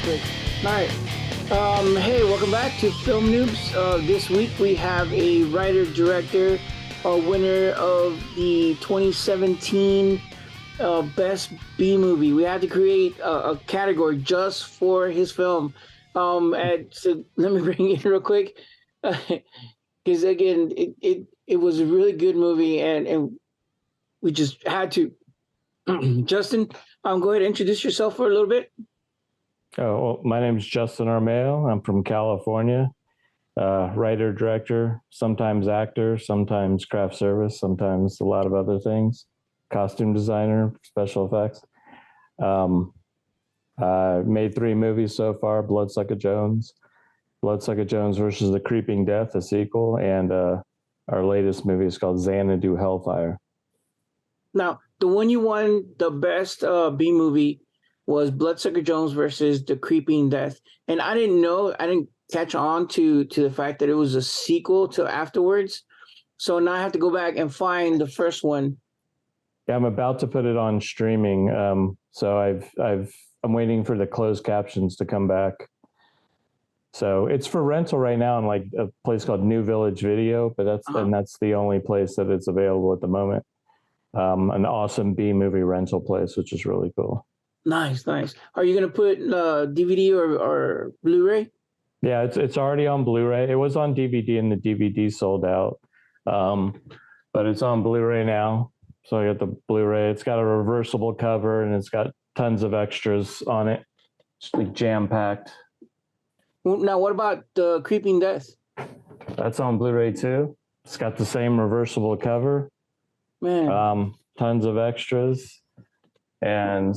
quick. All right. Hey, welcome back to Film Noobs. This week we have a writer, director, winner of the 2017 Best B Movie. We had to create a category just for his film. So let me bring it in real quick. Because again, it was a really good movie, and we just had to. Justin, go ahead and introduce yourself for a little bit. Oh, well, my name is Justin Armao. I'm from California. Writer, director, sometimes actor, sometimes craft service, sometimes a lot of other things. Costume designer, special effects. Made 3 movies so far: Bloodsuka Jones versus the Creeping Death, a sequel, and our latest movie is called Xanadu Hellfire. Now, the one you won the best B movie was Bloodsuka Jones versus the Creeping Death, and I didn't catch on to the fact that it was a sequel to afterwards. So now I have to go back and find the first one. Yeah, I'm about to put it on streaming. So I'm waiting for the closed captions to come back. So it's for rental right now in like a place called New Village Video, but that's the only place that it's available at the moment. An awesome B movie rental place, which is really cool. Nice. Are you gonna put DVD or Blu-ray? Yeah, it's already on Blu-ray. It was on DVD and the DVD sold out, but it's on Blu-ray now. So I got the Blu-ray. It's got a reversible cover and it's got tons of extras on it. It's like jam-packed. Now, what about the Creeping Death? That's on Blu-ray too. It's got the same reversible cover. Man, tons of extras, and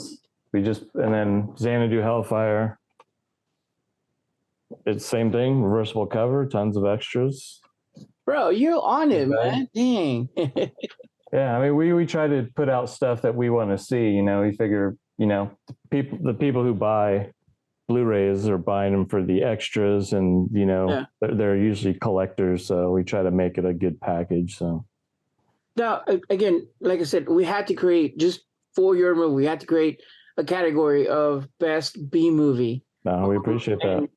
then Xanadu Hellfire. It's same thing, reversible cover, tons of extras. Bro, you're on it, man. Dang. Yeah, I mean, we try to put out stuff that we want to see. You know, we figure, the people who buy Blu-rays are buying them for the extras, and they're usually collectors. So we try to make it a good package. So. Now, again, like I said, we had to create, just for your movie, we had to create a category of best B movie. No, we appreciate that.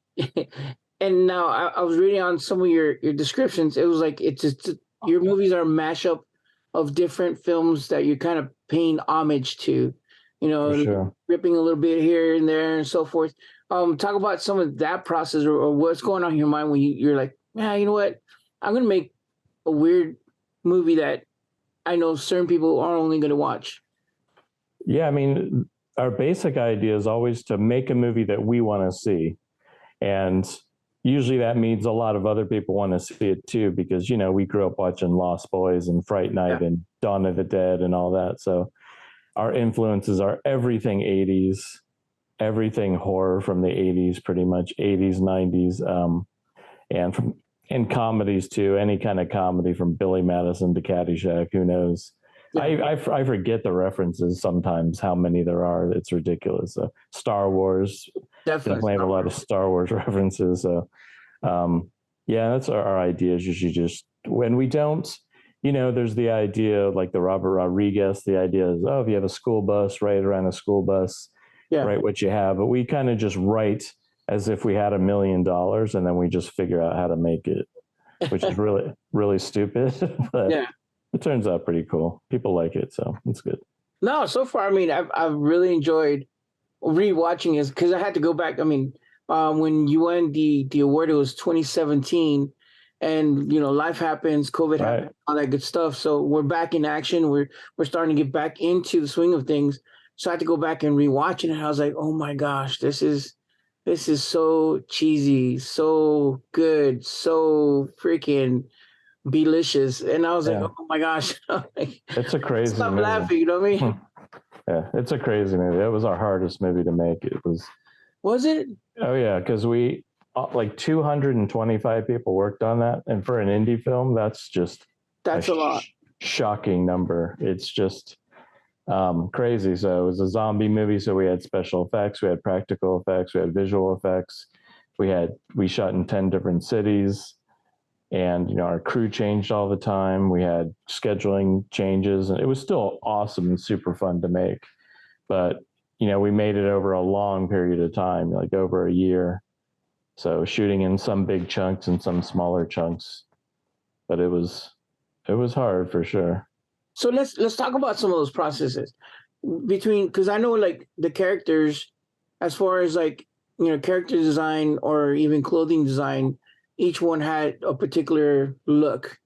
And now I was reading on some of your descriptions. It was like it's just your movies are a mashup of different films that you're kind of paying homage to, sure. Ripping a little bit here and there and so forth. Talk about some of that process or what's going on in your mind when you're like, you know what? I'm going to make a weird movie that I know certain people are only going to watch. Yeah, I mean, our basic idea is always to make a movie that we want to see. And usually that means a lot of other people want to see it too, because, we grew up watching Lost Boys and Fright Night and Dawn of the Dead and all that. So our influences are everything 80s, everything horror from the 80s, pretty much 80s, 90s, and comedies too, any kind of comedy from Billy Madison to Caddyshack, who knows? Yeah. I forget the references sometimes, how many there are. It's ridiculous. Star Wars, definitely have a lot of Star Wars references. So, that's our idea is usually just when we don't, there's the idea like the Robert Rodriguez, the idea is, if you have a school bus, write around a school bus, write what you have. But we kind of just write as if we had $1 million and then we just figure out how to make it, which is really, really stupid. But it turns out pretty cool. People like it, so it's good. No, so far, I mean, I've really enjoyed rewatching it because I had to go back. I mean, when you won the award, it was 2017, and life happens, COVID happened, all that good stuff. So we're back in action. We're starting to get back into the swing of things. So I had to go back and rewatch it, and I was like, oh my gosh, this is so cheesy, so good, so freaking delicious. And I was like, oh my gosh. It's a crazy Stop movie. laughing, you know what I mean? Yeah, it's a crazy movie. It was our hardest movie to make. Was it? Oh yeah, because we like 225 people worked on that, and for an indie film, that's a lot. Shocking number. It's just crazy. So it was a zombie movie, so we had special effects, we had practical effects, we had visual effects. We shot in 10 different cities, and our crew changed all the time. We had scheduling changes, and it was still awesome and super fun to make. But we made it over a long period of time, like over a year. So shooting in some big chunks and some smaller chunks, but it was hard for sure. So let's talk about some of those processes between, because I know like the characters, as far as like character design or even clothing design, each one had a particular look,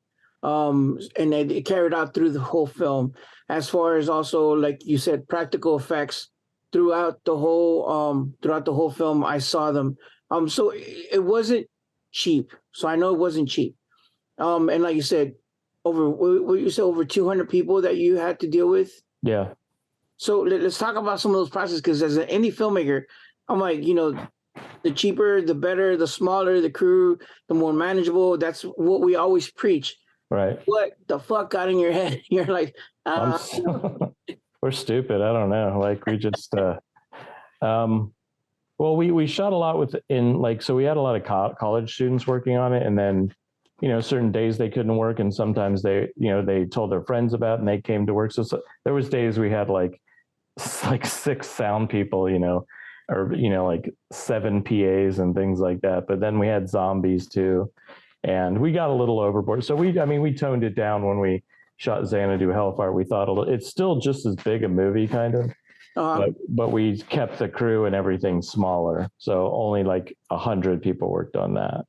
and it carried out through the whole film. As far as also like you said, practical effects throughout the whole film, I saw them. So it wasn't cheap. So I know it wasn't cheap. And like you said, over 200 people that you had to deal with. Yeah. So let's talk about some of those processes, because as an indie filmmaker, I'm like, the cheaper, the better, the smaller the crew, the more manageable. That's what we always preach. Right. What the fuck got in your head? You're like, we're stupid. I don't know. Like we just, well, we shot a lot so we had a lot of college students working on it, and then, certain days they couldn't work, and sometimes they told their friends about it and they came to work. So there was days we had like 6 sound people, or, like 7 PAs and things like that. But then we had zombies too, and we got a little overboard. So we toned it down when we shot Xanadu Hellfire. We thought it's still just as big a movie kind of, but we kept the crew and everything smaller. So only like 100 people worked on that.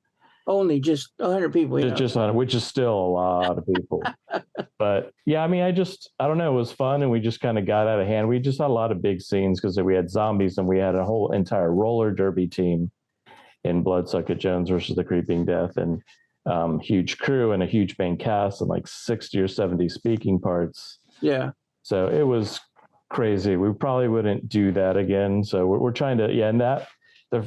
Only just 100 people, just 100, which is still a lot of people. But yeah, I don't know, it was fun, and we just kind of got out of hand. We just had a lot of big scenes because we had zombies, and we had a whole entire roller derby team in Bloodsuka Jones versus the Creeping Death, and huge crew and a huge main cast and like 60 or 70 speaking parts. Yeah. So it was crazy. We probably wouldn't do that again. So we're trying to, and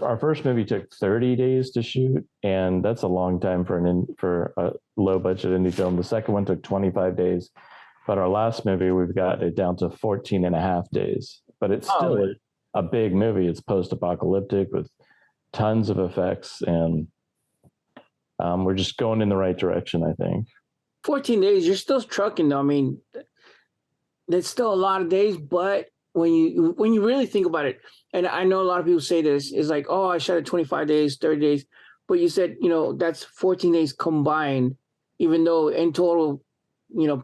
our first movie took 30 days to shoot, and that's a long time for a low budget indie film. The second one took 25 days, but our last movie, we've got it down to 14 and a half days, but it's still a big movie. It's post-apocalyptic with tons of effects, and we're just going in the right direction, I think. 14 days, you're still trucking though. I mean, that's still a lot of days, but when you really think about it, and I know a lot of people say this, is like, oh, I shot it 25 days, 30 days. But you said, that's 14 days combined, even though in total,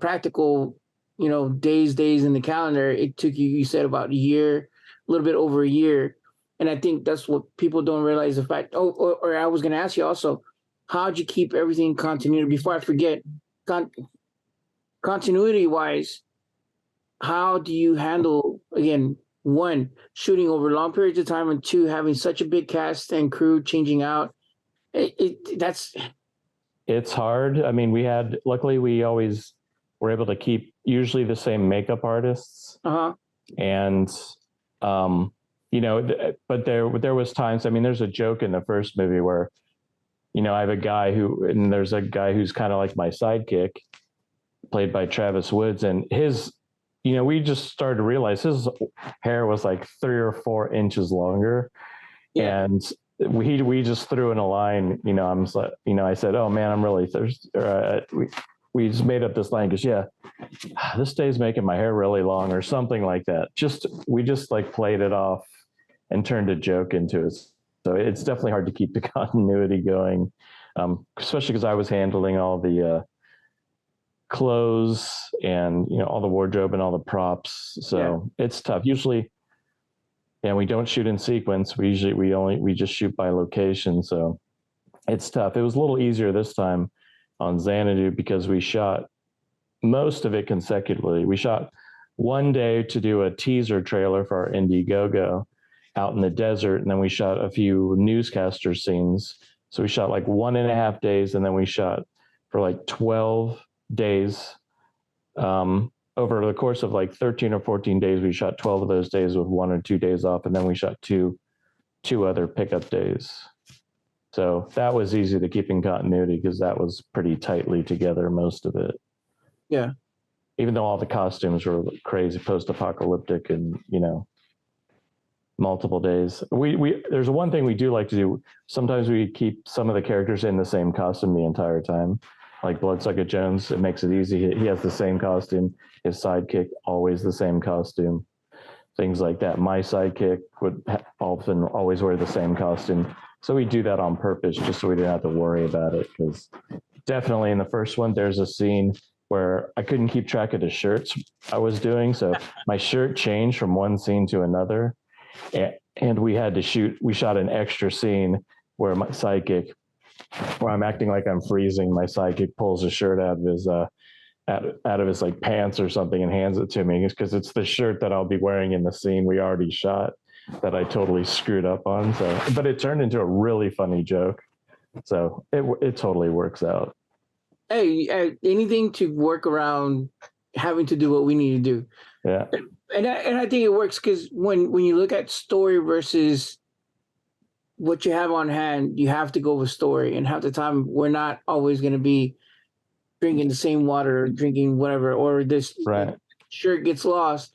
practical, days in the calendar, it took you said about a year, a little bit over a year. And I think that's what people don't realize, the fact. Or I was going to ask you also, how'd you keep everything continuity? Before I forget, continuity wise, how do you handle, again, 1, shooting over long periods of time, and 2, having such a big cast and crew changing out? It's hard. I mean, luckily we always were able to keep usually the same makeup artists. And, but there was times, there's a joke in the first movie where, I have a guy there's a guy who's kind of like my sidekick, played by Travis Woods, and his, we just started to realize his hair was like 3 or 4 inches longer. Yeah. And we just threw in a line, I said, oh man, I'm really thirsty. We just made up this line because, yeah, this day's making my hair really long or something like that. We just like played it off and turned a joke into it. So it's definitely hard to keep the continuity going, especially because I was handling all the clothes and all the wardrobe and all the props. So It's tough. Usually, we don't shoot in sequence. We just shoot by location. So it's tough. It was a little easier this time on Xanadu because we shot most of it consecutively. We shot one day to do a teaser trailer for our Indiegogo out in the desert, and then we shot a few newscaster scenes. So we shot like 1.5 days, and then we shot for like 12 days. Over the course of like 13 or 14 days, we shot 12 of those days with 1 or 2 days off, and then we shot two other pickup days. So that was easy to keep in continuity because that was pretty tightly together, most of it. Yeah. Even though all the costumes were crazy post-apocalyptic and, multiple days. There's one thing we do like to do. Sometimes we keep some of the characters in the same costume the entire time. Like Bloodsuka Jones, it makes it easy. He has the same costume. His sidekick, always the same costume. things like that. My sidekick would often always wear the same costume. So we do that on purpose just so we didn't have to worry about it. Because definitely in the first one, there's a scene where I couldn't keep track of the shirts I was doing. So my shirt changed from one scene to another. And we shot an extra scene where my sidekick, where I'm acting like I'm freezing, my sidekick pulls a shirt out of his like pants or something and hands it to me, because it's the shirt that I'll be wearing in the scene we already shot that I totally screwed up on. So, but it turned into a really funny joke. So it totally works out. Hey, anything to work around having to do what we need to do. Yeah. And I think it works because when you look at story versus what you have on hand, you have to go with story. And half the time, we're not always going to be drinking the same water, or drinking whatever, or this right. shirt gets lost.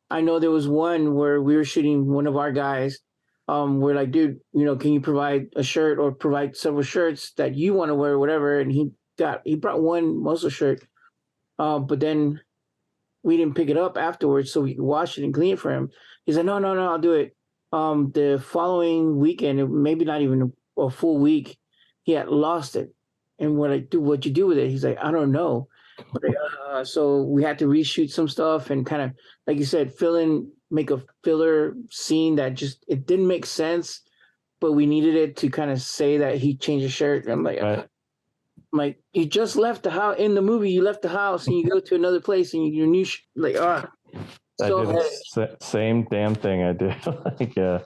I know there was one where we were shooting one of our guys. We're like, dude, can you provide a shirt or provide several shirts that you want to wear, or whatever? And he brought one muscle shirt, but then we didn't pick it up afterwards, so we could wash it and clean it for him. He's like, no, I'll do it. The following weekend, maybe not even a full week, he had lost it. And we're like, dude, what'd you do with it? He's like, I don't know. So we had to reshoot some stuff and kind of, like you said, make a filler scene that just, it didn't make sense, but we needed it to kind of say that he changed his shirt. And I'm like, like, you just left the house in the movie. You left the house and you go to another place and your new So I did the same damn thing I did.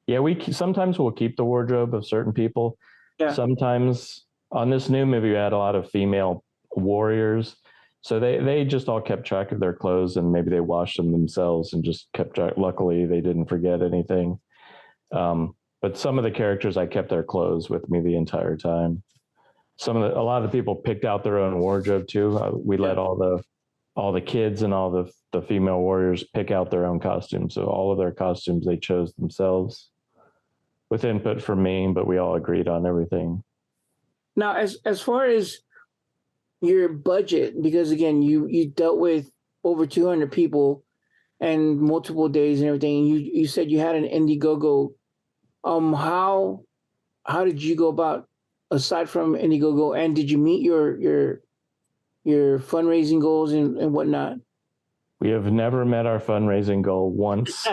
We sometimes we'll keep the wardrobe of certain people. Yeah. Sometimes on this new movie, we had a lot of female warriors, so they just all kept track of their clothes and maybe they washed them themselves and just kept track. Luckily, they didn't forget anything. But some of the characters, I kept their clothes with me the entire time. A lot of the people picked out their own wardrobe too. We let all the kids and all the female warriors pick out their own costumes. So all of their costumes they chose themselves with input from me, but we all agreed on everything. Now, as far as your budget, because again, you dealt with over 200 people and multiple days and everything. You said you had an Indiegogo. How did you go about, aside from Indiegogo, and did you meet your fundraising goals and whatnot? We have never met our fundraising goal once,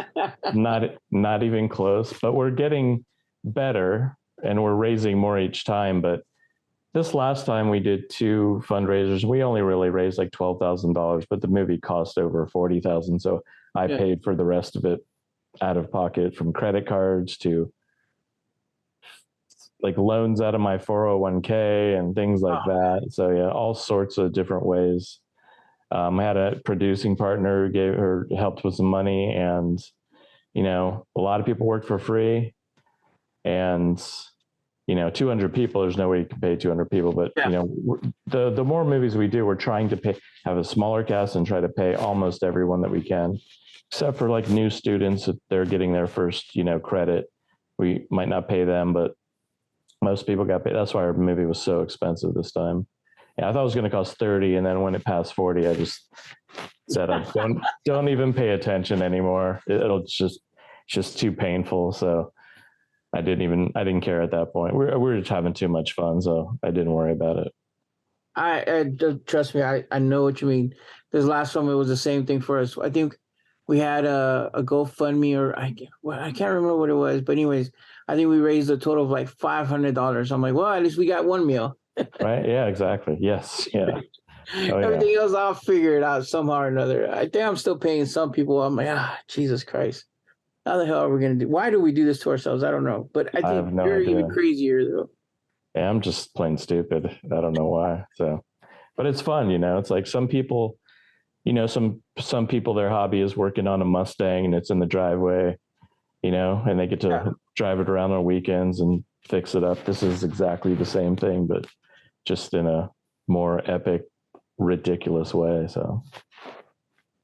not even close, but we're getting better and we're raising more each time. But this last time we did 2 fundraisers, we only really raised like $12,000, but the movie cost over $40,000. So I paid for the rest of it out of pocket, from credit cards to like loans out of my 401k and things like that. So yeah, all sorts of different ways. I had a producing partner who helped with some money, and a lot of people worked for free, and 200 people, there's no way you can pay 200 people, but the more movies we do, we're trying to have a smaller cast and try to pay almost everyone that we can, except for like new students. If they're getting their first credit, we might not pay them, but most people got paid. That's why our movie was so expensive this time. Yeah, I thought it was going to cost 30, and then when it passed 40, I just said, don't even pay attention anymore. It's just too painful. So I didn't care at that point. We were just having too much fun, so I didn't worry about it. I trust me, I know what you mean. This last film, it was the same thing for us. I think we had a GoFundMe, or I can't remember what it was, but anyways, I think we raised a total of like $500. I'm like, well, at least we got one meal. Right? Yeah, exactly. Yes. Yeah. Everything else, I'll figure it out somehow or another. I think I'm still paying some people. I'm like, Jesus Christ. How the hell are we going to do? Why do we do this to ourselves? I don't know. But I think you're even crazier, though. Yeah, I'm just plain stupid. I don't know why. So, but it's fun, It's like some people, some people, their hobby is working on a Mustang and it's in the driveway, and they get to drive it around on weekends and fix it up. This is exactly the same thing, but just in a more epic, ridiculous way. So.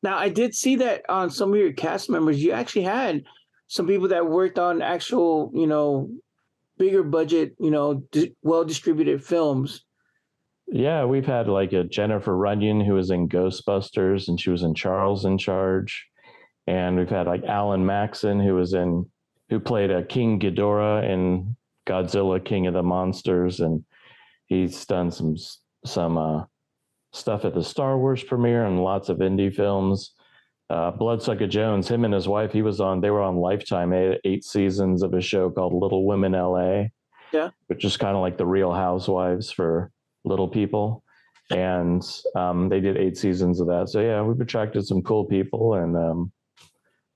Now, I did see that on some of your cast members, you actually had some people that worked on actual, bigger budget, well-distributed films. Yeah, we've had like a Jennifer Runyon who was in Ghostbusters, and she was in Charles in Charge. And we've had like Alan Maxon, who played a King Ghidorah in Godzilla, King of the Monsters, and he's done some stuff at the Star Wars premiere and lots of indie films. Bloodsuka Jones, him and his wife, they were on Lifetime, 8 seasons of a show called Little Women LA, Yeah. which is kind of like the Real Housewives for little people. And they did 8 seasons of that. So yeah, we've attracted some cool people and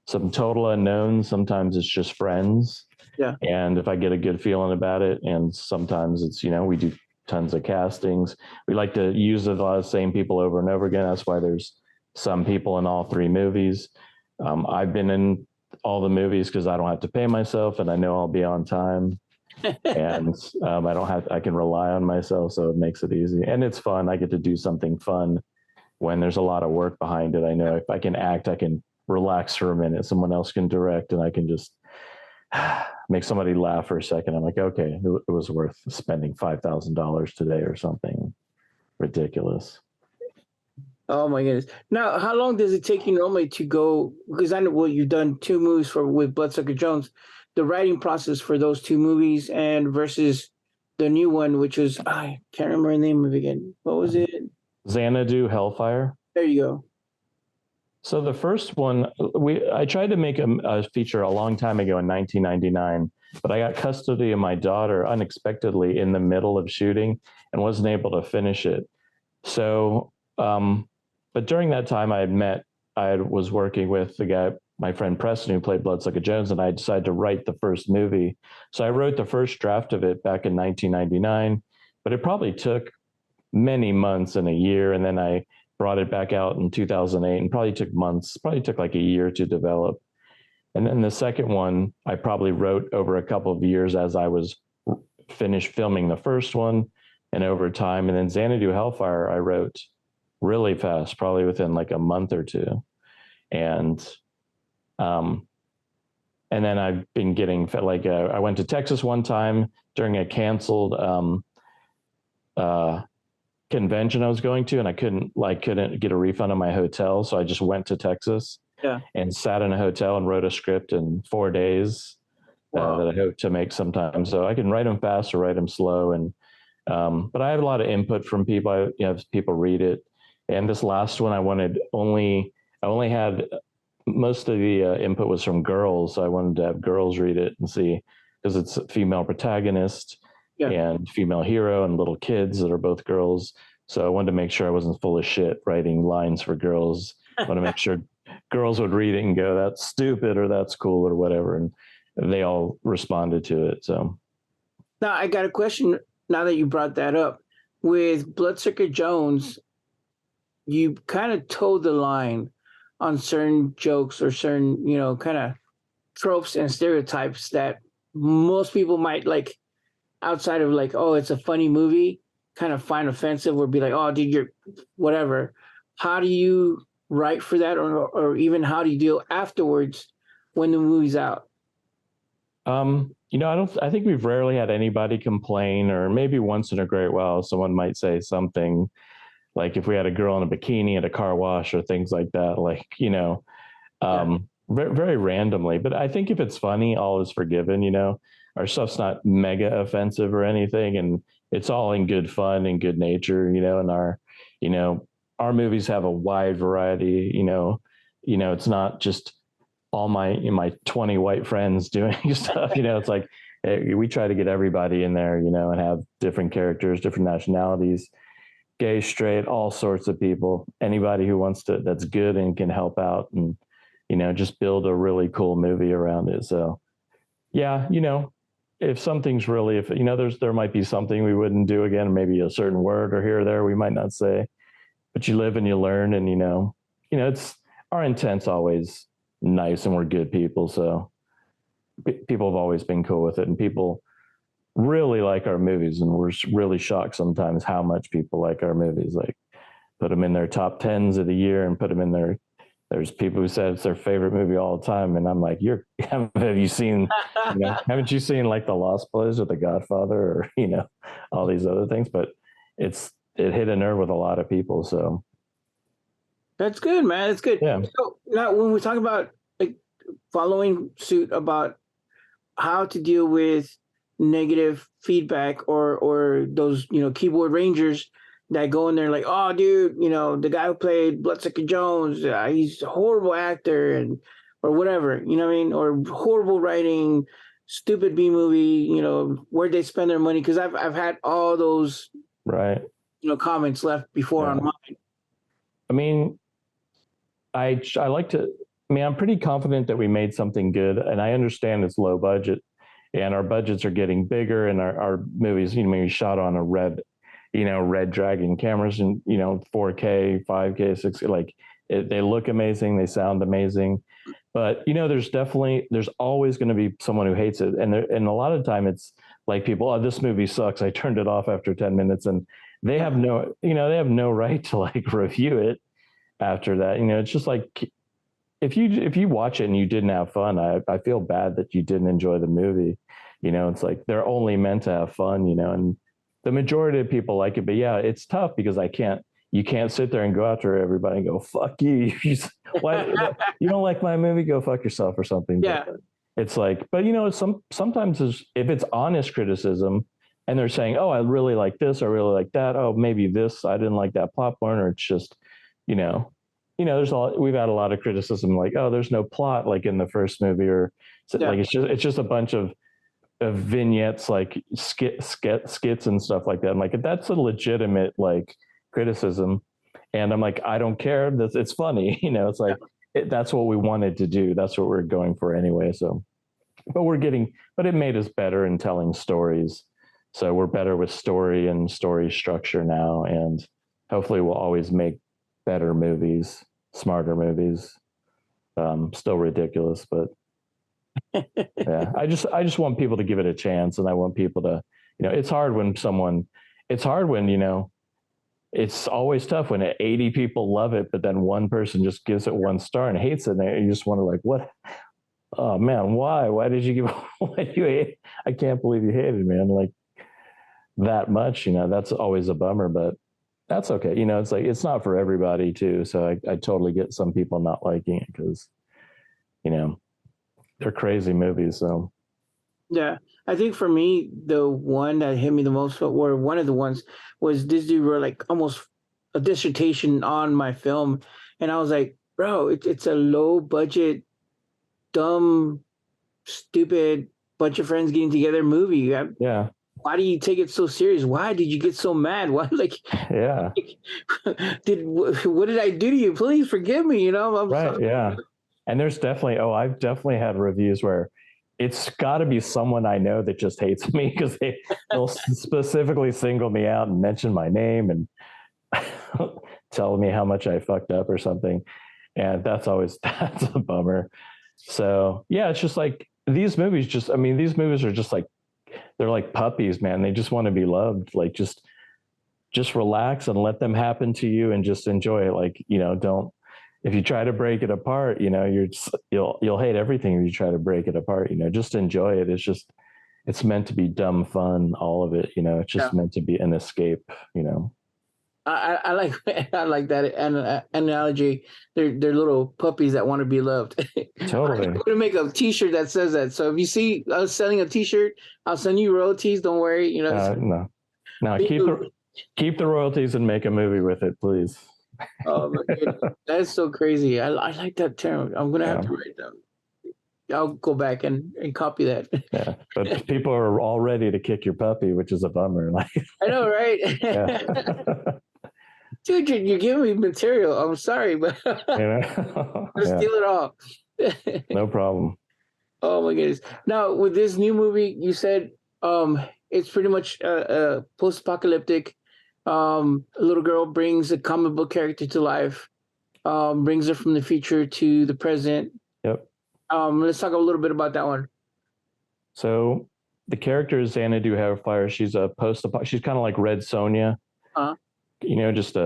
some total unknowns. Sometimes it's just friends. Yeah. And if I get a good feeling about it, and sometimes it's, we do tons of castings. We like to use a lot of the same people over and over again. That's why there's some people in all 3 movies. I've been in all the movies because I don't have to pay myself and I know I'll be on time. And I can rely on myself, so it makes it easy. And it's fun. I get to do something fun when there's a lot of work behind it. I know if I can act, I can relax for a minute. Someone else can direct and I can just make somebody laugh for a second. I'm like, okay, it was worth spending $5,000 today or something ridiculous. Oh my goodness! Now, how long does it take you normally to go? Because I know you've done 2 movies with Bloodsucker Jones. The writing process for those 2 movies and versus the new one, which was I can't remember the name of it again. What was it? Xanadu Hellfire. There you go. So the first one, I tried to make a feature a long time ago in 1999, but I got custody of my daughter unexpectedly in the middle of shooting and wasn't able to finish it. So, but during that time I was working with the guy, my friend Preston, who played Bloodsuka Jones, and I decided to write the first movie. So I wrote the first draft of it back in 1999, but it probably took many months and a year. And then I brought it back out in 2008 and probably took like a year to develop. And then the second one, I probably wrote over a couple of years as I was finished filming the first one and over time. And then Xanadu Hellfire, I wrote really fast, probably within like a month or 2. And then I've been getting I went to Texas one time during a canceled convention I was going to, and I couldn't get a refund on my hotel. So I just went to Texas and sat in a hotel and wrote a script in 4 days. Wow. That I hope to make sometime. So I can write them fast or write them slow. And, but I have a lot of input from people. I have people read it. And this last one, I only had most of the input was from girls. So I wanted to have girls read it and see, because it's a female protagonist and female hero and little kids that are both girls. So I wanted to make sure I wasn't full of shit writing lines for girls. I want to make sure girls would read it and go, that's stupid or that's cool or whatever. And they all responded to it. So now I got a question now that you brought that up. With Bloodsucker Jones, you kind of towed the line on certain jokes or certain, kind of tropes and stereotypes that most people might like outside of like, oh, it's a funny movie, kind of find offensive or be like, oh, dude, you're whatever. How do you write for that? Or even how do you deal afterwards when the movie's out? I think we've rarely had anybody complain, or maybe once in a great while, someone might say something like if we had a girl in a bikini at a car wash or things like that, very, very randomly. But I think if it's funny, all is forgiven. Our stuff's not mega offensive or anything. And it's all in good fun and good nature, and our movies have a wide variety, it's not just all my 20 white friends doing stuff, it's like, we try to get everybody in there, and have different characters, different nationalities, gay, straight, all sorts of people, anybody who wants to, that's good and can help out and, just build a really cool movie around it. So yeah, if something's really, there might be something we wouldn't do again, maybe a certain word or here or there we might not say, but you live and you learn, and it's our intent's always nice and we're good people. So people have always been cool with it, and people really like our movies, and we're really shocked sometimes how much people like our movies. Like put them in their top 10s of the year and put them in there's people who said it's their favorite movie all the time. And I'm like, have you seen, haven't you seen like The Lost Boys or The Godfather or, all these other things? But it hit a nerve with a lot of people. So That's good, man. That's good. Yeah. So now, when we talk about like following suit about how to deal with negative feedback or those keyboard rangers that go in there like, oh dude, the guy who played Bloodsuka Jones, he's a horrible actor, and or whatever, what I mean, or horrible writing, stupid B movie, where'd they spend their money, because I've had all those Right. comments left before on mine. I mean, I like to. I mean, I'm pretty confident that we made something good, and I understand it's low budget, and our budgets are getting bigger, and our movies, maybe shot on a red dragon cameras, and 4K, 5K, 6K, like they look amazing, they sound amazing, but there's always going to be someone who hates it, and a lot of time it's like people, oh, this movie sucks, I turned it off after 10 minutes, and they have no right to like review it after that. It's just like, if you watch it and you didn't have fun, I feel bad that you didn't enjoy the movie. It's like they're only meant to have fun, and the majority of people like it. But yeah, it's tough because you can't sit there and go after everybody and go, fuck you. Why you don't like my movie? Go fuck yourself or something. Yeah. But it's like, but sometimes if it's honest criticism and they're saying, oh, I really like this, I really like that. Oh, maybe this, I didn't like that plot point, or it's just, we've had a lot of criticism like, oh, there's no plot like in the first movie, or like it's just a bunch of vignettes, like skits and stuff like that. I'm like, that's a legitimate like criticism, and I'm like, I don't care. It's funny, It's like that's what we wanted to do. That's what we're going for anyway. So, but it made us better in telling stories. So we're better with story and story structure now, and hopefully we'll always make better movies, smarter movies. Still ridiculous, but yeah, I just want people to give it a chance, and I want people to, it's hard when it's always tough when 80 people love it, but then one person just gives it 1 star and hates it, and you just wonder like, what? Oh man, why did you give? Why do you hate? I can't believe you hated, man, like that much. That's always a bummer, but that's okay. It's like, it's not for everybody too. So I totally get some people not liking it because, they're crazy movies. So yeah, I think for me, the one that hit me the most, or one of the ones, was this dude wrote like almost a dissertation on my film, and I was like, bro, it's a low budget, dumb, stupid bunch of friends getting together movie. Yeah. Why do you take it so serious? Why did you get so mad? Why, like, yeah, what did I do to you? Please forgive me. I'm right. sorry. Yeah. And there's definitely, I've definitely had reviews where it's got to be someone I know that just hates me because they'll specifically single me out and mention my name and tell me how much I fucked up or something. And that's a bummer. So yeah, it's just like these movies are just like, they're like puppies, man. They just want to be loved. Like just relax and let them happen to you and just enjoy it. Like, don't, if you try to break it apart, you'll hate everything if you try to break it apart, just enjoy it. It's meant to be dumb fun, all of it, it's just meant to be an escape, I like I like that analogy. They're little puppies that want to be loved. Totally. I'm gonna make a T-shirt that says that. So if you see us selling a T-shirt, I'll send you royalties. Don't worry. No, keep the royalties and make a movie with it, please. Oh my goodness, that's so crazy. I like that term. I'm gonna have to write down. I'll go back and copy that. Yeah, but people are all ready to kick your puppy, which is a bummer. Like, I know, right? Dude, you're giving me material. I'm sorry, but let's steal it all. No problem. Oh my goodness! Now with this new movie, you said it's pretty much post-apocalyptic. A little girl brings a comic book character to life, brings her from the future to the present. Yep. Let's talk a little bit about that one. So the character is Xanadu Hairflyer. She's she's kind of like Red Sonja. Uh-huh. Just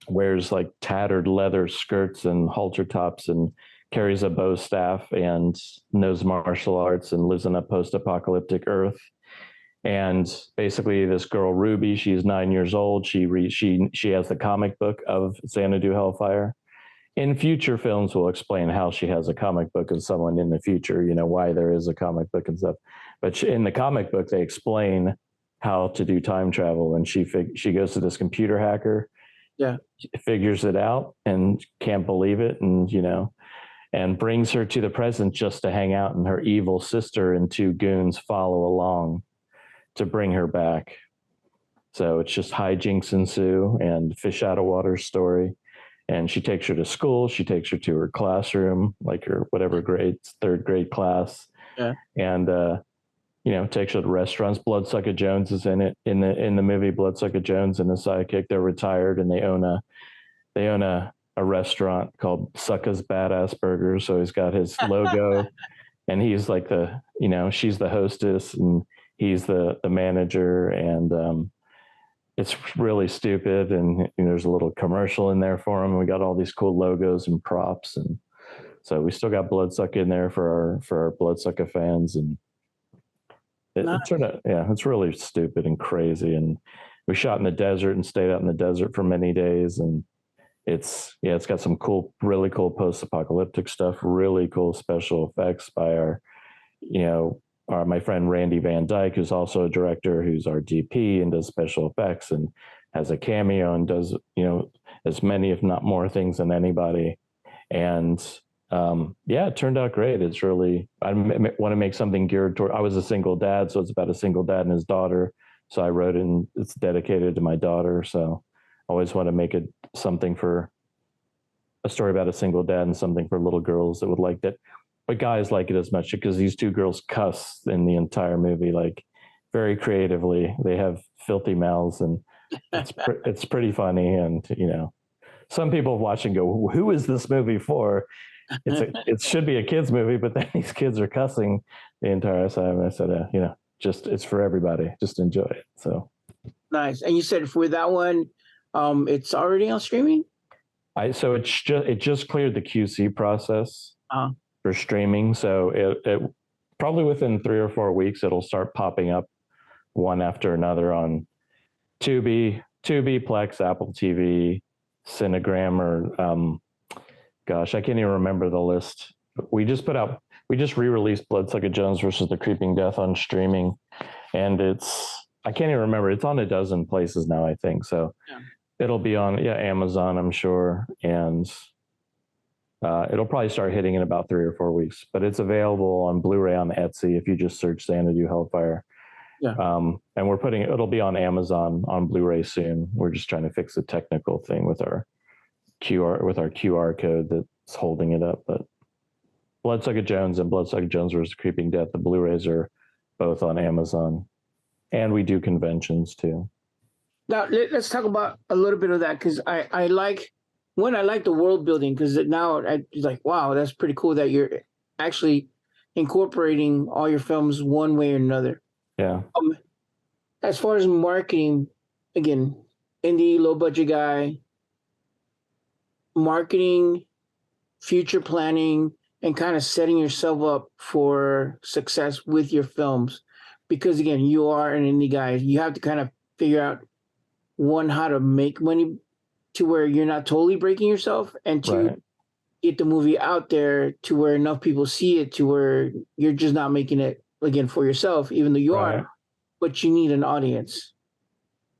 wears like tattered leather skirts and halter tops and carries a bow staff and knows martial arts and lives in a post-apocalyptic Earth. And basically, this girl Ruby, she's 9 years old. She has the comic book of Xanadu Hellfire. In future films, we'll explain how she has a comic book of someone in the future. Why there is a comic book and stuff. But in the comic book, they explain how to do time travel, and she goes to this computer hacker. Yeah, figures it out and can't believe it, and brings her to the present just to hang out, and her evil sister and two goons follow along to bring her back. So it's just hijinks ensue and fish out of water story. And she takes her to school. She takes her to her classroom, like her whatever grade, third grade class. Yeah. And takes her to restaurants. Bloodsuka Jones is in it in the movie. Bloodsuka Jones and his sidekick, they're retired, and they own a restaurant called Sucka's Badass Burgers. So he's got his logo, and he's like she's the hostess, and he's the manager, and it's really stupid. And there's a little commercial in there for him. We got all these cool logos and props, and so we still got Bloodsuka in there for our Bloodsuka fans. And it turned out, it's really stupid and crazy. And we shot in the desert and stayed out in the desert for many days. And it's got some really cool post-apocalyptic stuff, really cool special effects by my friend Randy Van Dyke, who's also a director, who's our DP and does special effects and has a cameo and does, as many, if not more things than anybody. And it turned out great. It's really, I want to make something geared toward, I was a single dad, so it's about a single dad and his daughter. So I wrote it, and it's dedicated to my daughter. So I always want to make it something for a story about a single dad and something for little girls that would like that. But guys like it as much, because these two girls cuss in the entire movie, like very creatively. They have filthy mouths, and it's pretty funny. And, some people watch and go, who is this movie for? It should be a kid's movie, but then these kids are cussing the entire time. I said, just it's for everybody. Just enjoy it. So nice. And you said for that one, it's already on streaming? It just cleared the QC process for streaming. So it probably within 3 or 4 weeks, it'll start popping up one after another on Tubi, Plex, Apple TV, Cinegram, or I can't even remember the list. We just re-released Bloodsuka Jones versus the Creeping Death on streaming, and I can't even remember. It's on a dozen places now, I think. So it'll be on Amazon, I'm sure, and it'll probably start hitting in about 3 or 4 weeks. But it's available on Blu-ray on Etsy if you just search Xanadu Hellfire. Yeah. And it'll be on Amazon on Blu-ray soon. We're just trying to fix the technical thing with our QR code that's holding it up. But Bloodsuka Jones and Bloodsuka Jones vs. Creeping Death, the Blu-rays are both on Amazon, and we do conventions too. Now let's talk about a little bit of that, because I like the world building, because now it's like, wow, that's pretty cool that you're actually incorporating all your films one way or another. Yeah. As far as marketing, again, indie, low budget guy, marketing, future planning, and kind of setting yourself up for success with your films. Because again, you are an indie guy. You have to kind of figure out, one, how to make money to where you're not totally breaking yourself, and two, get the movie out there to where enough people see it to where you're just not making it, again, for yourself, even though you are, but you need an audience.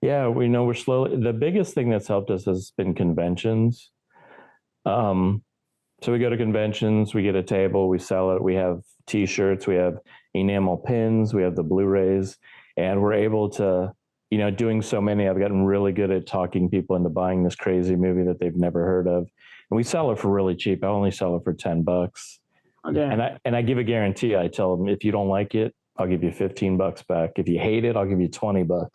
Yeah, we're slowly. The biggest thing that's helped us has been conventions. So we go to conventions, we get a table, we sell it. We have T-shirts, we have enamel pins, we have the Blu-rays, and we're able to, doing so many, I've gotten really good at talking people into buying this crazy movie that they've never heard of. And we sell it for really cheap. I only sell it for $10. Okay. And I give a guarantee. I tell them, if you don't like it, I'll give you $15 back. If you hate it, I'll give you $20.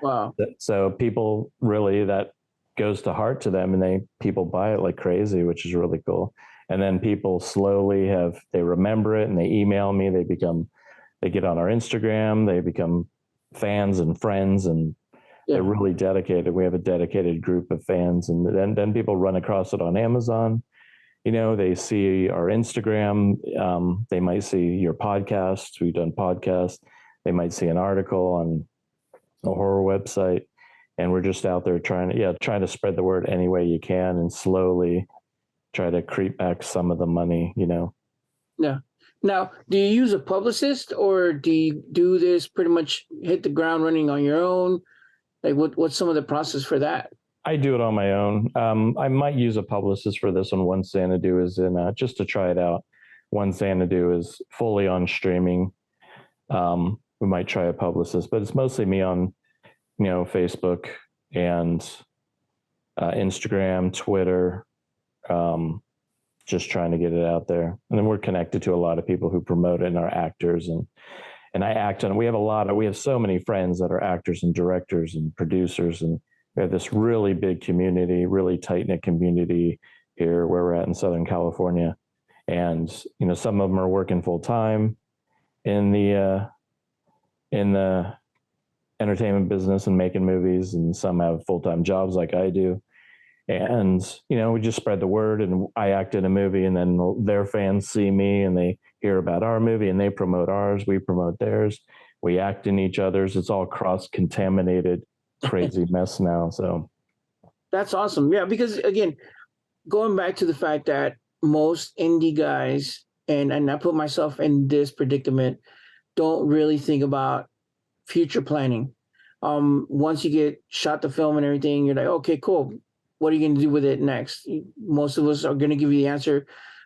Wow. So people really, that goes to heart to them, and people buy it like crazy, which is really cool. And then people slowly they remember it, and they email me. They get on our Instagram, they become fans and friends, and they're really dedicated. We have a dedicated group of fans, and then people run across it on Amazon. They see our Instagram. They might see your podcasts. We've done podcasts. they might see an article on a horror website, and we're just out there trying to spread the word any way you can and slowly try to creep back some of the money, Yeah. Now, do you use a publicist, or do you do this pretty much hit the ground running on your own? Like, what's some of the process for that? I do it on my own. I might use a publicist for this one once Xanadu is in, just to try it out. Once Xanadu is fully on streaming, we might try a publicist, but it's mostly me on, Facebook and Instagram, Twitter, just trying to get it out there. And then we're connected to a lot of people who promote it and are actors, and I act on it. We have so many friends that are actors and directors and producers, and we have this really big community, really tight-knit community here where we're at in Southern California. And, some of them are working full time in the entertainment business and making movies, and some have full-time jobs like I do. And, we just spread the word, and I act in a movie, and then their fans see me and they hear about our movie and they promote ours. We promote theirs. We act in each other's. It's all cross-contaminated, crazy mess now. So That's awesome. Yeah, because again, going back to the fact that most indie guys, and I put myself in this predicament, don't really think about future planning. Once you get shot the film and everything, you're like, okay, cool. What are you going to do with it next? Most of us are going to give you the answer,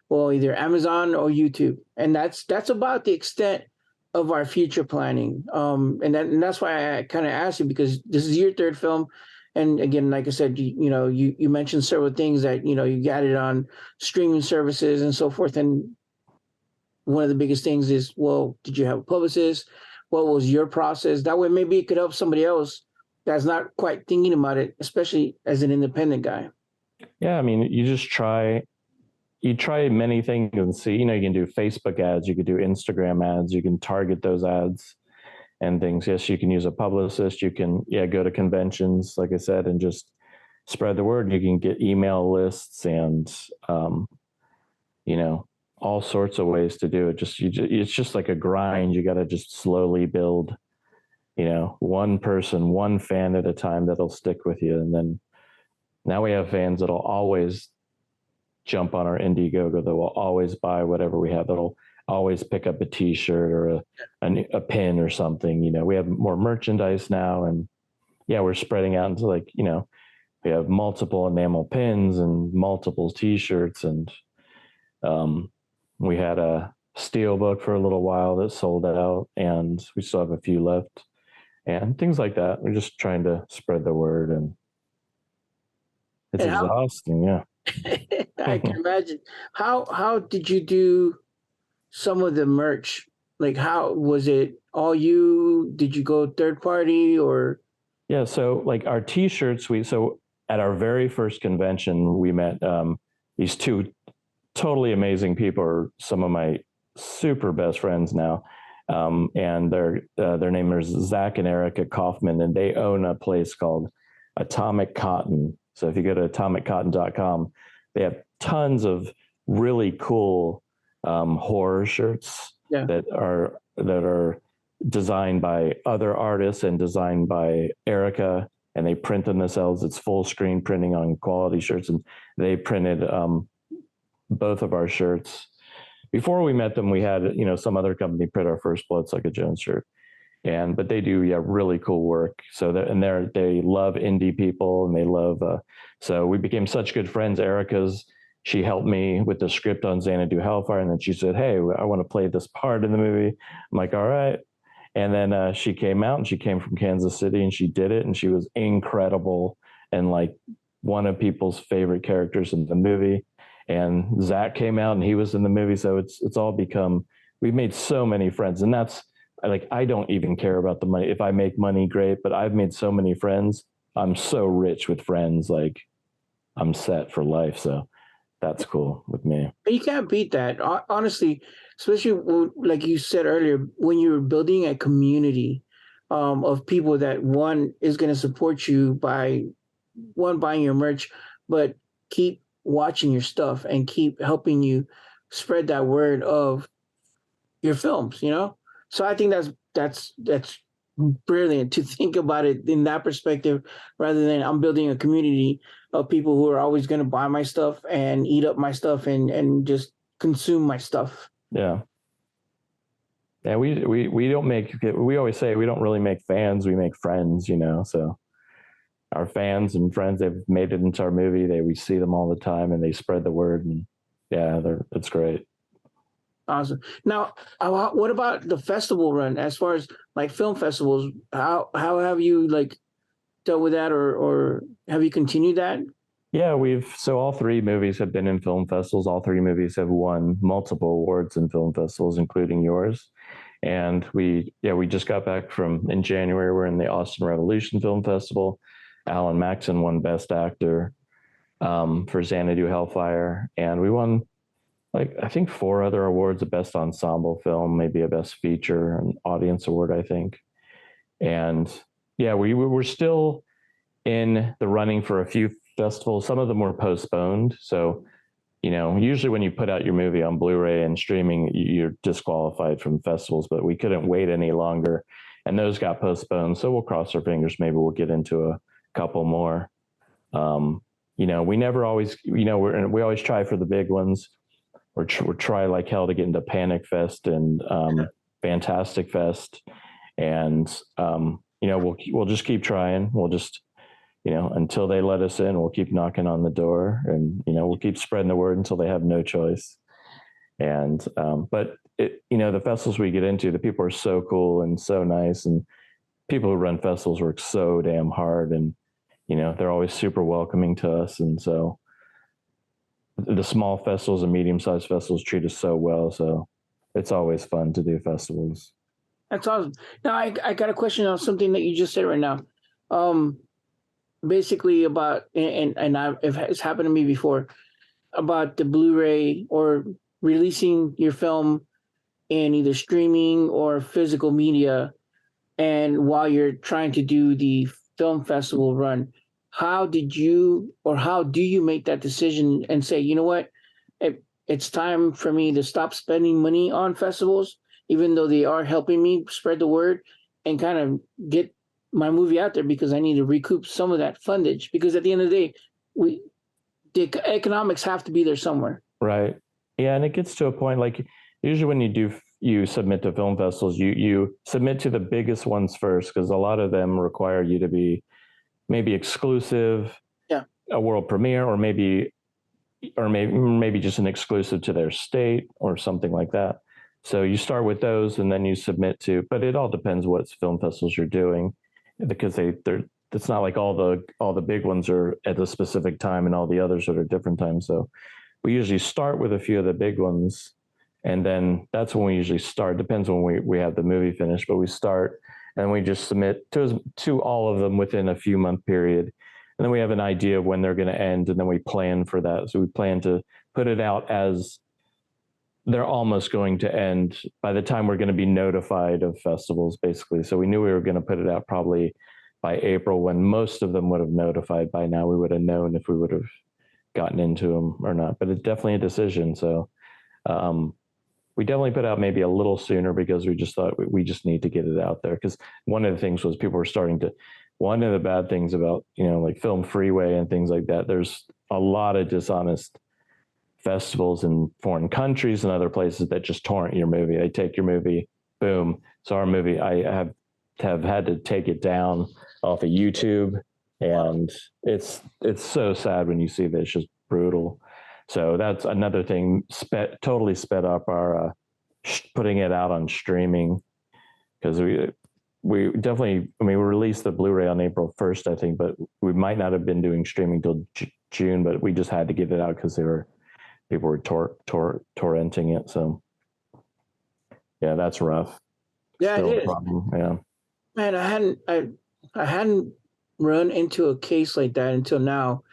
well, either Amazon or YouTube, and that's about the extent of our future planning. And that's why I kind of asked you, because this is your third film, and again, like I said, you mentioned several things that you got it on streaming services and so forth, and one of the biggest things is, well, did you have a publicist? What was your process? That way, maybe it could help somebody else that's not quite thinking about it, especially as an independent guy. Yeah, I mean, you try many things and see, you can do Facebook ads, you could do Instagram ads, you can target those ads and things. Yes, you can use a publicist, you can, go to conventions, like I said, and just spread the word. You can get email lists and, all sorts of ways to do it. It's just like a grind. You got to just slowly build, one person, one fan at a time that'll stick with you. And then now we have fans that'll always jump on our Indiegogo, that will always buy whatever we have, that'll always pick up a t-shirt or a pin or something. We have more merchandise now, and we're spreading out into we have multiple enamel pins and multiple t-shirts, and we had a steelbook for a little while that sold out, and we still have a few left, and things like that. We're just trying to spread the word, and it's exhausting. Yeah. I can imagine. How did you do some of the merch? Like, how was it all you? Did you go third party or? Yeah, so like our t-shirts, so at our very first convention, we met these two totally amazing people, are some of my super best friends now. And their name is Zach and Erica Kaufman, and they own a place called Atomic Cotton. So if you go to atomiccotton.com, they have tons of really cool horror shirts that are designed by other artists and designed by Erica, and they print them themselves. It's full screen printing on quality shirts, and they printed both of our shirts. Before we met them, we had some other company print our first Bloodsuka Jones shirt, but they do really cool work. So they love indie people, and they love. So we became such good friends. She helped me with the script on Xanadu Hellfire, and then she said, "Hey, I want to play this part in the movie." I'm like, "All right." And then she came out, and she came from Kansas City, and she did it, and she was incredible, and like one of people's favorite characters in the movie. And Zach came out, and he was in the movie. So it's all become, we've made so many friends, and that's like, I don't even care about the money. If I make money, great, but I've made so many friends. I'm so rich with friends. Like, I'm set for life. So that's cool with me. You can't beat that, honestly, especially like you said earlier, when you're building a community of people that, one, is going to support you by buying your merch, but keep watching your stuff and keep helping you spread that word of your films, So I think that's brilliant to think about it in that perspective, rather than I'm building a community of people who are always going to buy my stuff and eat up my stuff and just consume my stuff. Yeah. Yeah, we don't make, we always say we don't really make fans, we make friends, you know. So our fans and friends, they've made it into our movie. We see them all the time and they spread the word, and yeah, it's great. Awesome. Now, what about the festival run? As far as like film festivals, how have you like dealt with that, or have you continued that? Yeah, so all three movies have been in film festivals. All three movies have won multiple awards in film festivals, including yours. And we just got back from, in January, we're in the Austin Revolution Film Festival. Alan Maxon won Best Actor for Xanadu Hellfire. And we won, like, I think 4 other awards: a Best Ensemble Film, maybe a Best Feature, an Audience Award, I think. And yeah, we're still in the running for a few festivals. Some of them were postponed. So, you know, usually when you put out your movie on Blu-ray and streaming, you're disqualified from festivals, but we couldn't wait any longer and those got postponed. So we'll cross our fingers. Maybe we'll get into a couple more. You know, we never always, you know, we always try for the big ones. We're try like hell to get into Panic Fest and Fantastic Fest. And, you know, we'll just keep trying. We'll just, you know, until they let us in, we'll keep knocking on the door, and, you know, we'll keep spreading the word until they have no choice. And, but you know, the festivals we get into, the people are so cool and so nice, and people who run festivals work so damn hard, and, you know, they're always super welcoming to us. And so the small festivals and medium-sized festivals treat us so well. So it's always fun to do festivals. That's awesome. Now I got a question on something that you just said right now. Basically about, it's happened to me before, about the Blu-ray or releasing your film in either streaming or physical media, and while you're trying to do the film festival run, how do you make that decision and say, you know what, it's time for me to stop spending money on festivals, even though they are helping me spread the word and kind of get my movie out there, because I need to recoup some of that fundage, because at the end of the day, the economics have to be there somewhere. Right. Yeah. And it gets to a point, like, usually when you submit to film festivals, you submit to the biggest ones first, because a lot of them require you to be maybe exclusive, yeah, a world premiere, or maybe just an exclusive to their state or something like that. So you start with those and then you submit to, but it all depends what film festivals you're doing, because it's not like all the big ones are at a specific time and all the others are at different times. So we usually start with a few of the big ones, and then that's when we usually start. Depends when we have the movie finished, but we start and we just submit to all of them within a few month period. And then we have an idea of when they're going to end, and then we plan for that. So we plan to put it out as they're almost going to end by the time we're going to be notified of festivals, basically. So we knew we were going to put it out probably by April, when most of them would have notified by now. We would have known if we would have gotten into them or not, but it's definitely a decision. So we definitely put out maybe a little sooner, because we just thought we just need to get it out there. Because one of the things was people were starting to, one of the bad things about, you know, like Film Freeway and things like that, there's a lot of dishonest festivals in foreign countries and other places that just torrent your movie. They take your movie, boom. So our movie, I have had to take it down off of YouTube, and it's so sad when you see that. It's just brutal. So that's another thing, totally sped up our putting it out on streaming, because we definitely, I mean, we released the Blu-ray on April 1st, I think, but we might not have been doing streaming till June, but we just had to get it out because people were torrenting it. So yeah, that's rough. Yeah, Still it a is. problem. Yeah. Man, I hadn't run into a case like that until now,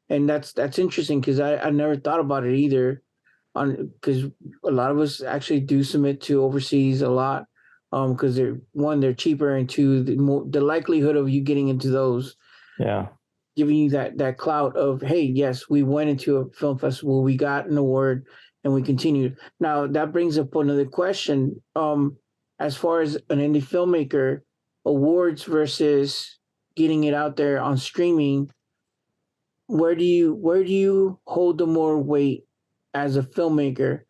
and that's interesting, because I never thought about it either. On Because a lot of us actually do submit to overseas a lot, because they're cheaper, and two, the likelihood of you getting into those, Yeah. giving you that clout of, hey, yes, we went into a film festival, we got an award, and we continued. Now that brings up another question. as far as an indie filmmaker, awards versus getting it out there on streaming, where do you hold the more weight as a filmmaker?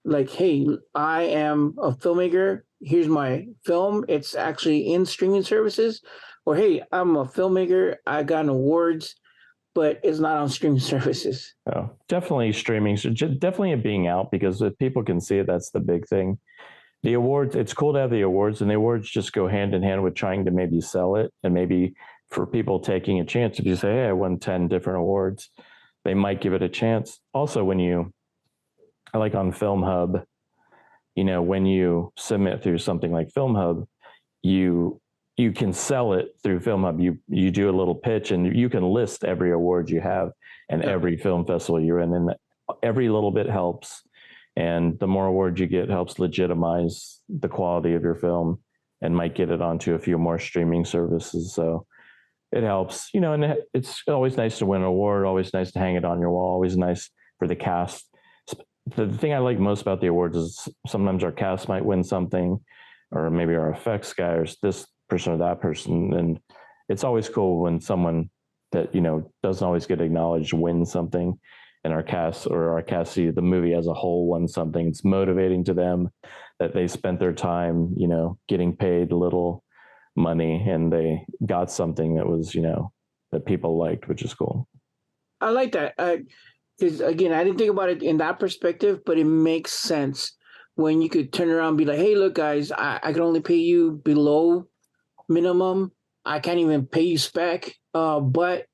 Like, hey, I am a filmmaker. Here's my film. It's actually in streaming services. Or hey, I'm a filmmaker. I got awards, but it's not on streaming services. Oh, definitely streaming. So definitely it being out, because if people can see it, that's the big thing. The awards, it's cool to have the awards, and the awards just go hand in hand with trying to maybe sell it, and maybe for people taking a chance. If you say, hey, I won 10 different awards, they might give it a chance. Also, I like on Film Hub, when you submit through something like Film Hub, you you can sell it through Film Hub. You do a little pitch, and you can list every award you have and every film festival you're in, and every little bit helps. And the more awards you get helps legitimize the quality of your film, and might get it onto a few more streaming services. So it helps, and it's always nice to win an award, always nice to hang it on your wall, always nice for the cast. The thing I like most about the awards is sometimes our cast might win something, or maybe our effects guy, or this person or that person. And it's always cool when someone that, doesn't always get acknowledged wins something, and our cast see the movie as a whole won something. It's motivating to them that they spent their time, getting paid little money, and they got something that was, that people liked, which is cool. I like that. Because again, I didn't think about it in that perspective, but it makes sense when you could turn around and be like, hey, look, guys, I can only pay you below minimum. I can't even pay you spec. But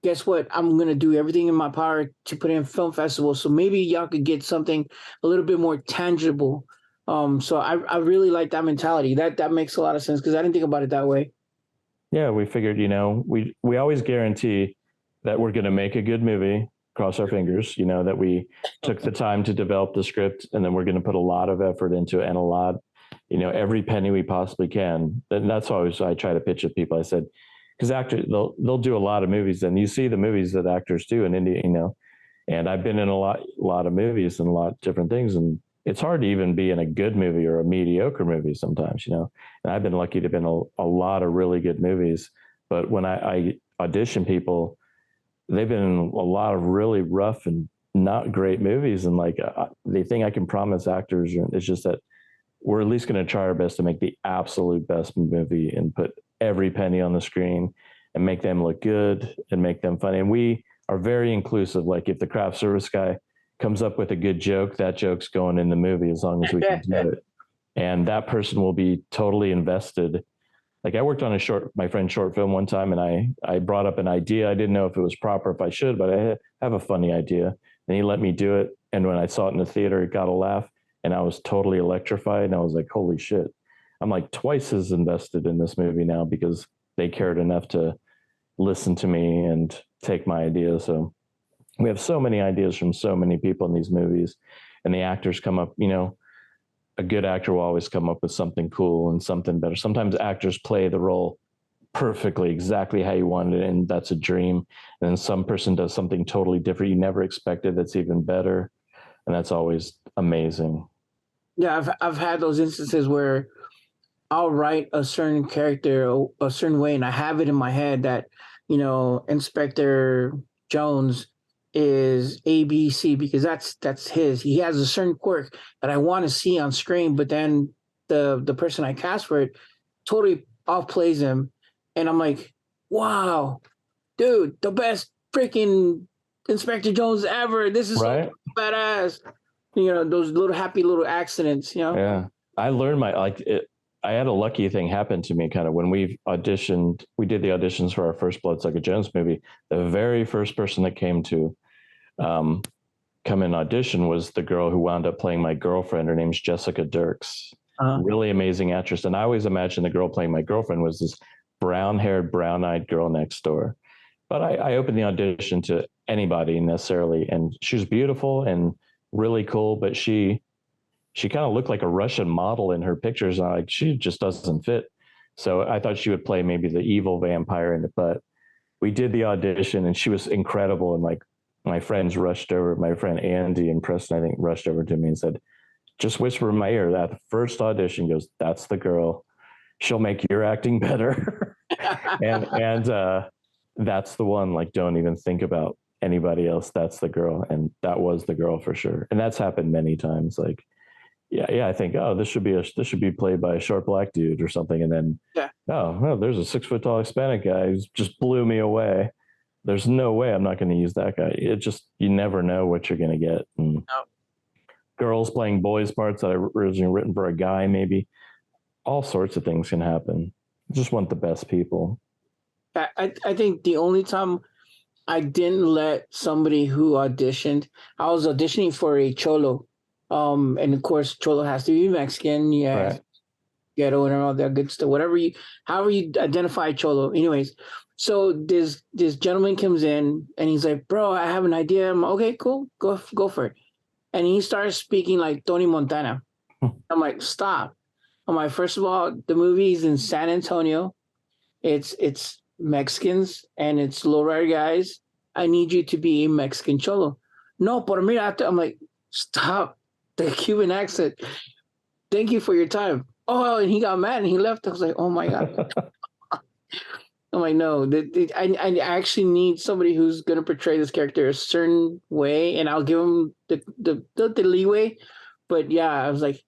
guess what? I'm going to do everything in my power to put in film festivals. So maybe y'all could get something a little bit more tangible. So I really like that mentality. That makes a lot of sense because I didn't think about it that way. Yeah, we figured, we always guarantee that we're going to make a good movie, cross our fingers, that we took the time to develop the script, and then we're going to put a lot of effort into it, and a lot, every penny we possibly can. And that's always I try to pitch at people. I said, because actors, they'll do a lot of movies, and you see the movies that actors do in India, and I've been in a lot of movies and a lot of different things, and it's hard to even be in a good movie or a mediocre movie sometimes, and I've been lucky to be in a lot of really good movies. But when I audition people, they've been in a lot of really rough and not great movies. And the thing I can promise actors is just that we're at least going to try our best to make the absolute best movie and put every penny on the screen and make them look good and make them funny. And we are very inclusive. Like if the craft service guy comes up with a good joke, that joke's going in the movie as long as we can do it. And that person will be totally invested. Like I worked on my friend's short film one time, and I brought up an idea. I didn't know if it was proper, if I should, but I have a funny idea. And he let me do it. And when I saw it in the theater, it got a laugh, and I was totally electrified. And I was like, holy shit. I'm like twice as invested in this movie now because they cared enough to listen to me and take my idea. So we have so many ideas from so many people in these movies, and the actors come up, a good actor will always come up with something cool and something better. Sometimes actors play the role perfectly, exactly how you wanted it, and that's a dream. And then some person does something totally different you never expected that's even better, and that's always amazing. Yeah, I've had those instances where I'll write a certain character a certain way, and I have it in my head that Inspector Jones is ABC because that's his. He has a certain quirk that I want to see on screen, but then the person I cast for it totally off plays him, and I'm like, wow, dude, the best freaking Inspector Jones ever. This is right? So badass. Those little happy little accidents. Yeah, I learned I had a lucky thing happen to me kind of when we auditioned. We did the auditions for our first Bloodsuka Jones movie. The very first person that came to come in audition was the girl who wound up playing my girlfriend. Her name's Jessica Dirks. Really amazing actress. And I always imagined the girl playing my girlfriend was this brown-haired, brown-eyed girl next door. But I opened the audition to anybody necessarily, and she was beautiful and really cool, but she kind of looked like a Russian model in her pictures. And she just doesn't fit. So I thought she would play maybe the evil vampire in it, but we did the audition and she was incredible. And my friends rushed over, my friend Andy and Preston, I think, rushed over to me and said, just whisper in my ear that the first audition goes, that's the girl. She'll make your acting better. and that's the one. Like, don't even think about anybody else. That's the girl. And that was the girl for sure. And that's happened many times. Like, yeah, I think, oh, this should be played by a short black dude or something. And then, Yeah. oh, well, there's a 6 foot tall Hispanic guy who just blew me away. There's no way I'm not going to use that guy. It just, you never know what you're going to get. And No. girls playing boys parts that are originally written for a guy, maybe. All sorts of things can happen. Just want the best people. I think the only time I didn't let somebody who auditioned, I was auditioning for a cholo. And of course, cholo has to be Mexican. Yeah, Right. ghetto and all that good stuff. However you identify cholo. Anyways, so this gentleman comes in and he's like, "Bro, I have an idea." I'm okay, cool, go for it. And he starts speaking like Tony Montana. I'm like, stop. I'm like, first of all, the movie's in San Antonio. It's Mexicans and it's lowrider guys. I need you to be a Mexican cholo. No, por mira, I'm like, stop the Cuban accent. Thank you for your time. Oh, and he got mad and he left. I was like, oh my God. I'm like, no, I actually need somebody who's going to portray this character a certain way, and I'll give him the leeway. But yeah, I was like,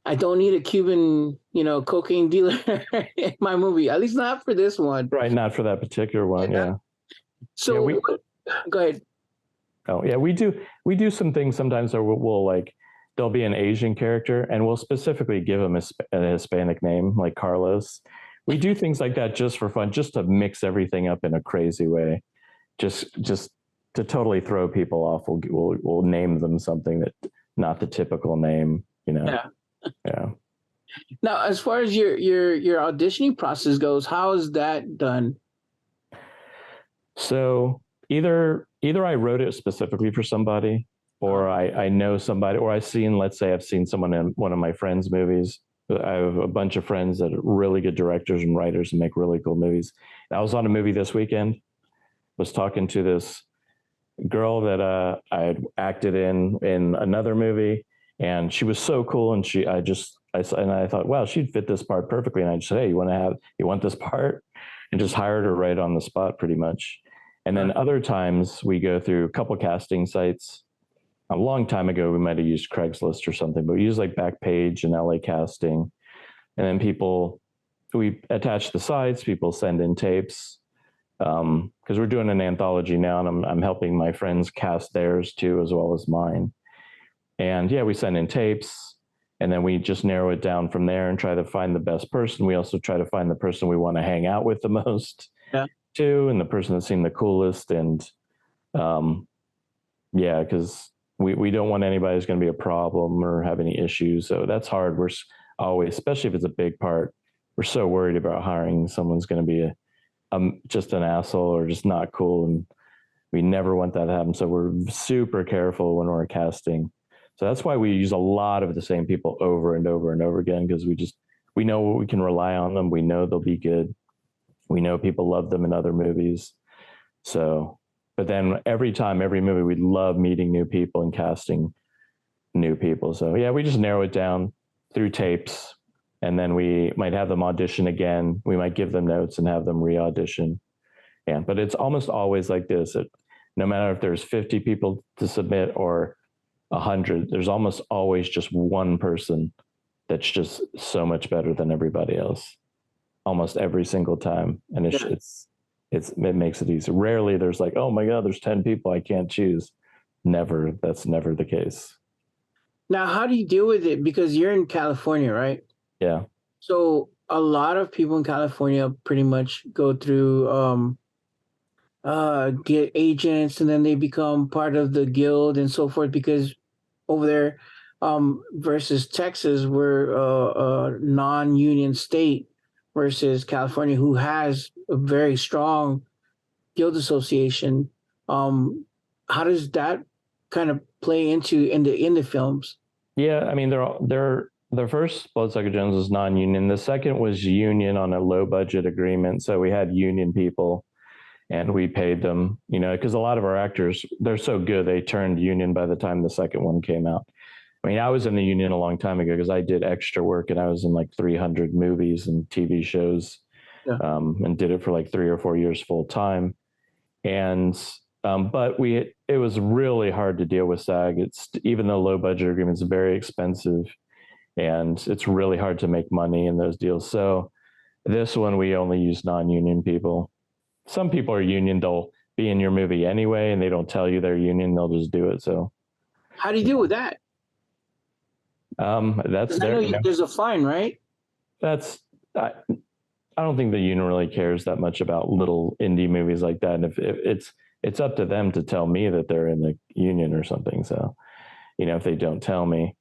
I don't need a Cuban, cocaine dealer in my movie. At least not for this one. Right, not for that particular one. Yeah. So, go ahead. Oh yeah, we do some things sometimes where we'll like, there'll be an Asian character and we'll specifically give him a Hispanic name like Carlos. We do things like that just for fun, just to mix everything up in a crazy way, just to totally throw people off. We'll name them something that not the typical name, Yeah. Yeah. Now, as far as your auditioning process goes, how is that done? So either I wrote it specifically for somebody, or I know somebody, or I've seen someone in one of my friends' movies. I have a bunch of friends that are really good directors and writers and make really cool movies. I was on a movie this weekend, was talking to this girl that I had acted in another movie, and she was so cool. And I thought, wow, she'd fit this part perfectly. And I just said, hey, you want this part? And just hired her right on the spot pretty much. And then other times we go through a couple casting sites. A long time ago, we might have used Craigslist or something, but we use like Backpage and LA Casting. And then we attach the sites, people send in tapes. Because we're doing an anthology now, and I'm helping my friends cast theirs too, as well as mine. And yeah, we send in tapes, and then we just narrow it down from there and try to find the best person. We also try to find the person we want to hang out with the most, too, and the person that seemed the coolest. And because we don't want anybody who's going to be a problem or have any issues. So that's hard. We're always, especially if it's a big part, we're so worried about hiring someone's going to be just an asshole or just not cool. And we never want that to happen. So we're super careful when we're casting. So that's why we use a lot of the same people over and over and over again, because we know we can rely on them. We know they'll be good. We know people love them in other movies. So, but then every movie, we love meeting new people and casting new people. So yeah, we just narrow it down through tapes, and then we might have them audition again. We might give them notes and have them re-audition. Yeah, but it's almost always like this. No matter if there's 50 people to submit or 100, there's almost always just one person that's just so much better than everybody else, almost every single time. And it makes it easy. Rarely there's like, oh my God, there's 10 people I can't choose. Never. That's never the case. Now, how do you deal with it? Because you're in California, right? Yeah. So a lot of people in California pretty much go through get agents, and then they become part of the guild and so forth, because over there versus Texas, we're a non-union state, versus California, who has a very strong guild association. How does that kind of play in the films? Yeah, I mean, the first Bloodsuka Jones was non-union. The second was union on a low budget agreement. So we had union people, and we paid them, because a lot of our actors, they're so good, they turned union by the time the second one came out. I mean, I was in the union a long time ago because I did extra work and I was in like 300 movies and TV shows, Yeah. and did it for like 3 or 4 years full time. And but it was really hard to deal with SAG. It's even though low budget agreements are very expensive, and it's really hard to make money in those deals. So this one we only use non-union people. Some people are union; they'll be in your movie anyway, and they don't tell you they're union. They'll just do it. So How do you deal with that? that's 'Cause I there. know there's a fine, right? That's I don't think the union really cares that much about little indie movies like that. And if it's up to them to tell me that they're in the union or something. So, if they don't tell me,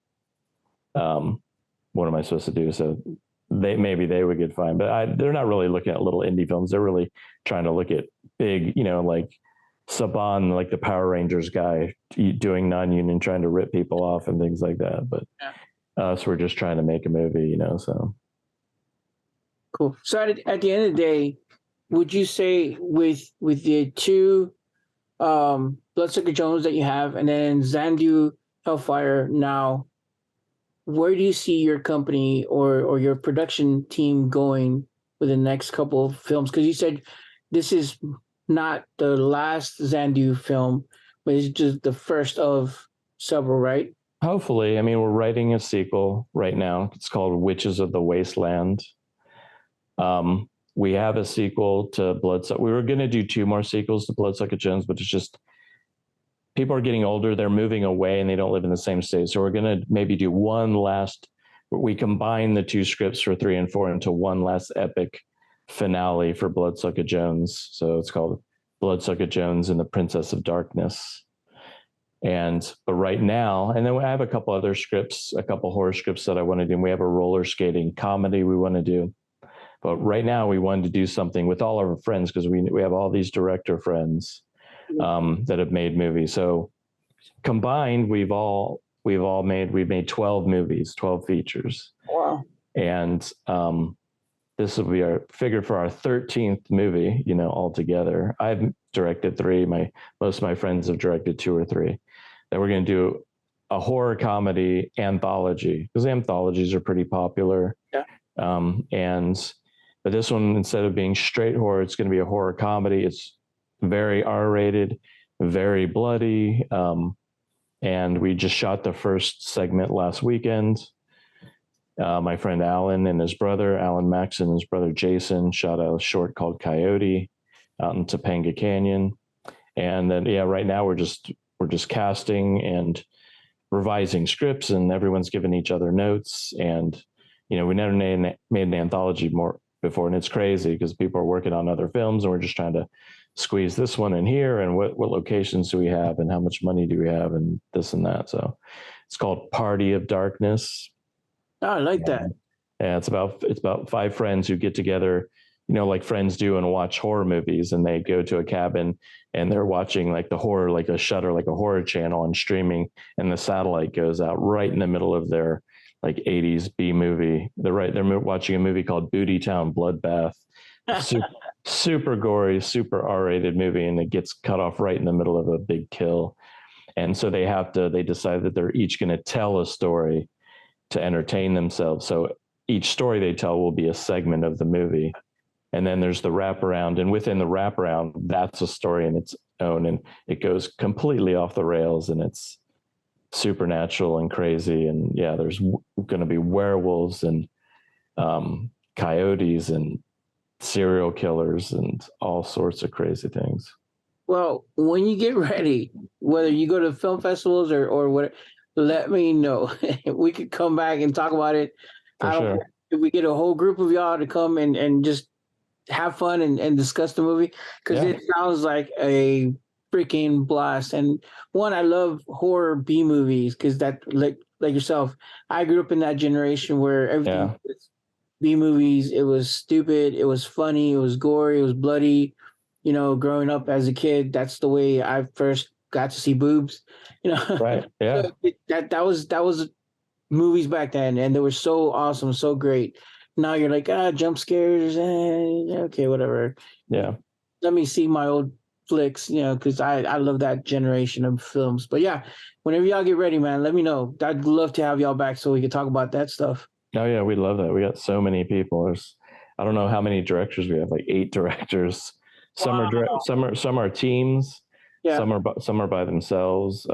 what am I supposed to do? So maybe they would get fined, but they're not really looking at little indie films. They're really trying to look at big, like Saban, like the Power Rangers guy doing non-union, trying to rip people off and things like that. But us, we're just trying to make a movie, so. Cool. So at the end of the day, would you say with the two Bloodsuka Jones that you have and then Zandu Hellfire now, where do you see your company or your production team going with the next couple of films? Because you said this is not the last Zandu film, but it's just the first of several, right? Hopefully. I mean, we're writing a sequel right now. It's called Witches of the Wasteland. We have a sequel to Bloodsuka. We were going to do 2 more sequels to Bloodsuka Jones, but it's just people are getting older. They're moving away and they don't live in the same state. So we're going to maybe do one last, we combine the 2 scripts for 3 and 4 into one last epic finale for Bloodsuka Jones. So it's called Bloodsuka Jones and the Princess of Darkness. But right now, and then I have a couple other scripts, a couple horror scripts that I want to do. And we have a roller skating comedy we want to do. But right now we wanted to do something with all our friends because we have all these director friends that have made movies. So combined, we've made 12 movies, 12 features. Wow. And this will be our figure for our 13th movie, altogether. I've directed 3. Most of my friends have directed 2 or 3. Then we're going to do a horror comedy anthology because anthologies are pretty popular. Yeah. But this one, instead of being straight horror, it's going to be a horror comedy. It's very R-rated, very bloody. And we just shot the first segment last weekend. My friend Alan and his brother, Alan Maxon and his brother Jason, shot a short called Coyote out in Topanga Canyon. And then, right now we're just casting and revising scripts, and everyone's giving each other notes. And, we never made an anthology before, and it's crazy because people are working on other films and we're just trying to squeeze this one in here, and what locations do we have and how much money do we have and this and that. So it's called Party of Darkness. Oh, I like that. Yeah, it's about 5 friends who get together, like friends do, and watch horror movies, and they go to a cabin and they're watching like the horror, like a Shudder, like a horror channel, and streaming, and the satellite goes out right in the middle of their like 80s B movie. They're watching a movie called Booty Town Bloodbath. Super gory, super R-rated movie, and it gets cut off right in the middle of a big kill. And so they decide that they're each going to tell a story to entertain themselves. So each story they tell will be a segment of the movie. And then there's the wraparound, and within the wraparound, that's a story in its own, and it goes completely off the rails, and it's supernatural and crazy. And there's going to be werewolves and coyotes and serial killers and all sorts of crazy things. Well, when you get ready, whether you go to film festivals or what, let me know. We could come back and talk about it. For sure. If we get a whole group of y'all to come and just have fun and discuss the movie, because it sounds like a freaking blast. And one, I love horror B movies because that, like yourself, I grew up in that generation where everything was B movies. It was stupid, it was funny, it was gory, it was bloody. Growing up as a kid, that's the way I first got to see boobs. Right? Yeah. So that was movies back then, and they were so awesome, so great. Now you're like, jump scares, okay, whatever. Yeah. Let me see my old flicks, because I love that generation of films. But yeah, whenever y'all get ready, man, let me know. I'd love to have y'all back so we can talk about that stuff. Oh yeah, we love that. We got so many people. I don't know how many directors we have, like 8 directors. Some Wow. are some are teams. Yeah. Some are by themselves.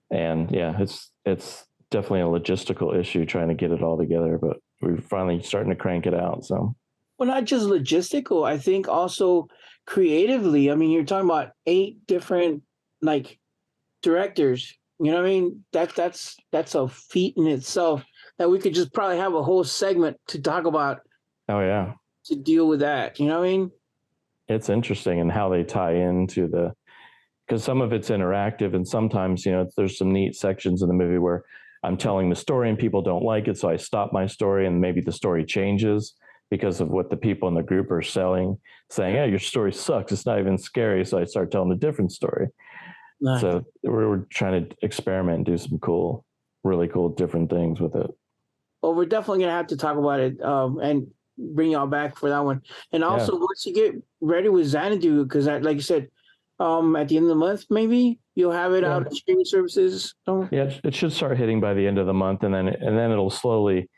And yeah, it's definitely a logistical issue trying to get it all together, but we're finally starting to crank it out. So Well, not just logistical, I think also creatively. I mean, you're talking about 8 different like directors. You know what I mean? That's a feat in itself that we could just probably have a whole segment to talk about oh yeah, to deal with that. You know what I mean? it's interesting and how they tie into because some of it's interactive and sometimes there's some neat sections in the movie where I'm telling the story and people don't like it, so I stop my story and maybe the story changes because of what the people in the group are saying, yeah, your story sucks, it's not even scary, so I start telling a different story. Nice. So we're trying to experiment and do some really cool different things with it. Well, we're definitely gonna have to talk about it and bring y'all back for that one. And also, once you get ready with Xanadu, because like you said, at the end of the month, maybe you'll have it out on streaming services. Yeah, it should start hitting by the end of the month, and then it'll slowly,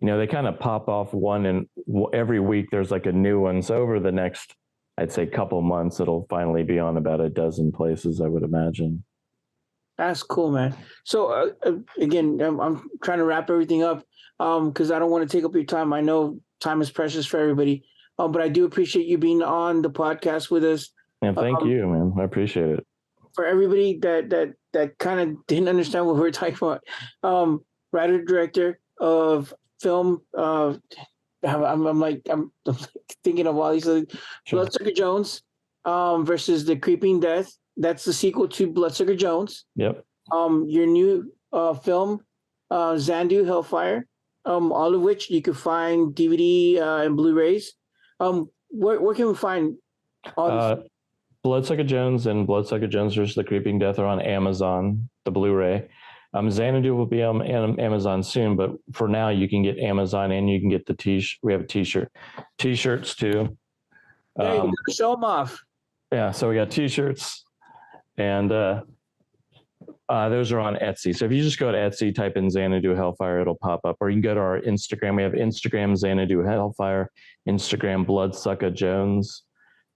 they kind of pop off one, and every week there's like a new one. So over the next, I'd say, couple months, it'll finally be on about a dozen places, I would imagine. That's cool, man. So again, I'm trying to wrap everything up because I don't want to take up your time. I know time is precious for everybody, but I do appreciate you being on the podcast with us. And thank you, man. I appreciate it. For everybody that kind of didn't understand what we were talking about, writer director of film. I'm thinking of all these. Sure. Bloodsuka Jones versus The Creeping Death. That's the sequel to Bloodsuka Jones. Yep. Your new film, Xanadu Hellfire, all of which you can find DVD and Blu-rays. Where can we find all these? Bloodsuka Jones and Bloodsuka Jones versus The Creeping Death are on Amazon, the Blu-ray. Xanadu will be on Amazon soon, but for now you can get Amazon and you can get the t-shirt. We have t-shirts too. Hey, show them off. Yeah, so we got t-shirts, and those are on Etsy. So if you just go to Etsy, type in Xanadu Hellfire, it'll pop up. Or you can go to our Instagram. We have Instagram Xanadu Hellfire, Instagram Bloodsuka Jones,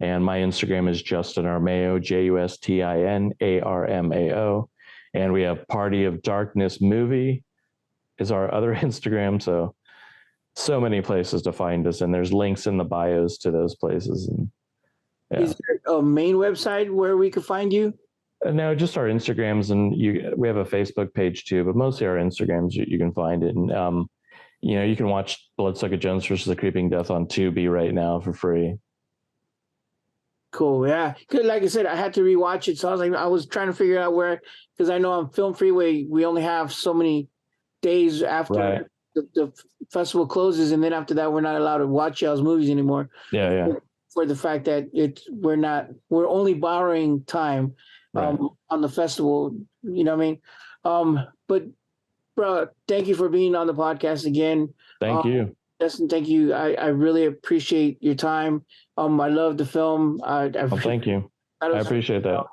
and my Instagram is Justin Armao, JustinArmao. And we have Party of Darkness Movie is our other Instagram. So many places to find us, and there's links in the bios to those places. And yeah. Is there a main website where we could find you? No, just our Instagrams, and we have a Facebook page too, but mostly our Instagrams. You can find it, and you can watch Bloodsuka Jones versus The Creeping Death on Tubi right now for free. Cool, yeah. Good. Like I said, I had to rewatch it, so I was trying to figure out where, because I know on Film Freeway we only have so many days after the festival closes, and then after that we're not allowed to watch y'all's movies anymore. Yeah. For the fact that we're only borrowing time on the festival. You know what I mean? But bro, thank you for being on the podcast again. Thank you. Justin, thank you. I really appreciate your time. I love the film. Thank you. I appreciate that.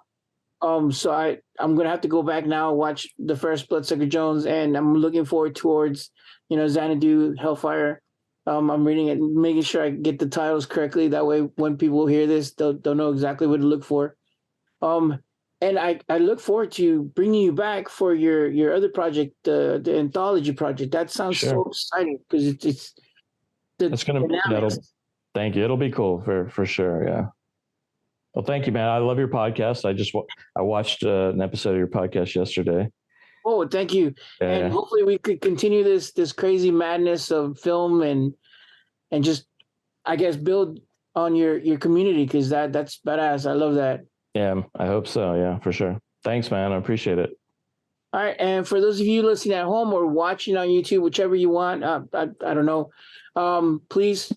So I'm gonna have to go back now, watch the first Bloodsuka Jones, and I'm looking forward towards, Xanadu Hellfire. I'm reading it, making sure I get the titles correctly. That way, when people hear this, they'll know exactly what to look for. And I look forward to bringing you back for your other project, the anthology project. That sounds so exciting because it's thank you. It'll be cool for sure. Yeah. Well, thank you, man. I love your podcast. I watched an episode of your podcast yesterday. Oh, thank you. Yeah. And hopefully we could continue this crazy madness of film and just, I guess, build on your community, because that's badass. I love that. Yeah, I hope so. Yeah, for sure. Thanks, man. I appreciate it. All right. And for those of you listening at home or watching on YouTube, whichever you want, I don't know, please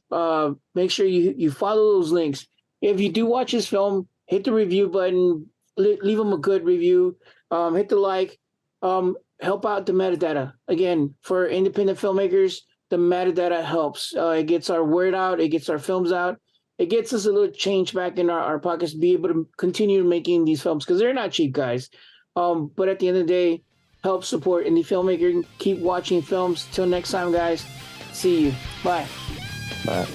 make sure you follow those links. If you do watch this film, hit the review button, leave them a good review, hit the like, help out the metadata. Again, for independent filmmakers, the metadata helps. It gets our word out. It gets our films out. it gets us a little change back in our pockets to be able to continue making these films because they're not cheap, guys. But at the end of the day, help support indie filmmaker. Keep watching films. Till next time, guys. See you. Bye. Bye.